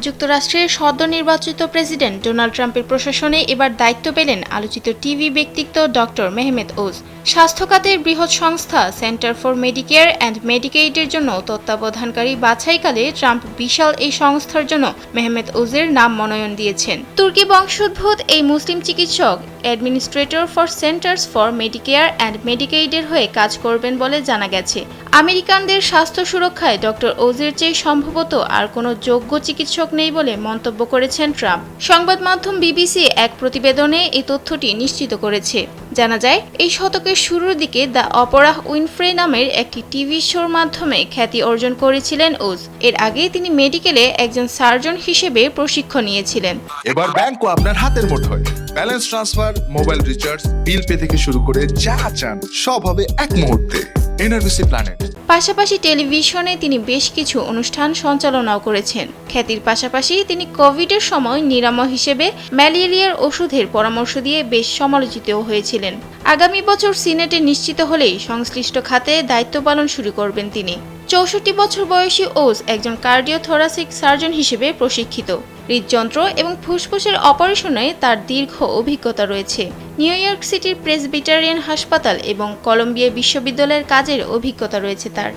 যুক্তরাষ্ট্রের সদ্য নির্বাচিত প্রেসিডেন্ট ডোনাল্ড ট্রাম্পের প্রশাসনে এবার দায়িত্ব পেলেন আলোচিত টিভি ব্যক্তিত্ব ডক্টর মেহমেদ ওজ। স্বাস্থ্য খাতের বৃহৎ সংস্থা সেন্টার ফর মেডিকেয়ার অ্যান্ড মেডিকেইডের জন্য তত্ত্বাবধানকারী বাছাইকালে ট্রাম্প বিশাল এই সংস্থার জন্য মেহমেদ ওজের নাম মনোনয়ন দিয়েছেন। তুর্কি বংশোদ্ভূত এই মুসলিম চিকিৎসক administrator for centers for Medicare and মেডিকেইডের হয়ে কাজ করবেন বলে জানা গেছে। আমেরিকানদের স্বাস্থ্য সুরক্ষায় ডক্টর ওজের চেয়ে সম্ভবত আর কোনো যোগ্য চিকিৎসক নেই বলে মন্তব্য করেছেন ট্রাম্প। সংবাদ মাধ্যম বিবিসি এক প্রতিবেদনে এই তথ্যটি নিশ্চিত করেছে। জানা যায়, এই শতকের শুরুর দিকে দ্য অপরাহ উইনফ্রে নামের একটি টিভি শোর মাধ্যমে খ্যাতি অর্জন করেছিলেন ওজ। এর আগে তিনি মেডিকেলে একজন সার্জন হিসেবে প্রশিক্ষণ নিয়েছিলেন। এবার ব্যাংকও আপনার হাতের মুঠোয়। Balance transfer, mobile recharge, bill pay থেকে শুরু করে যা চান সব হবে এক মুহূর্তে। NRBC planet. পাশাপাশি টেলিভিশনে তিনি বেশ কিছু অনুষ্ঠান সঞ্চালনাও করেছেন। খ্যাতির পাশাপাশি তিনি কোভিডের সময় নিরাময় হিসেবে ম্যালেরিয়ার ওষুধের পরামর্শ দিয়ে বেশ সমালোচিতও হয়েছিলেন। আগামী বছর সিনেটে নিশ্চিত হলেই সংশ্লিষ্ট খাতে দায়িত্ব পালন শুরু করবেন তিনি। ৬৪ বছর বয়সী ওজ একজন কার্ডিওথোরাসিক সার্জন হিসেবে প্রশিক্ষিত। হৃদযন্ত্র এবং ফুসফুসের অপারেশনে তার দীর্ঘ অভিজ্ঞতা রয়েছে। নিউ ইয়র্ক সিটির প্রেসবিটারিয়ান হাসপাতাল এবং কলম্বিয়া বিশ্ববিদ্যালয়ের কাজের অভিজ্ঞতা রয়েছে তার।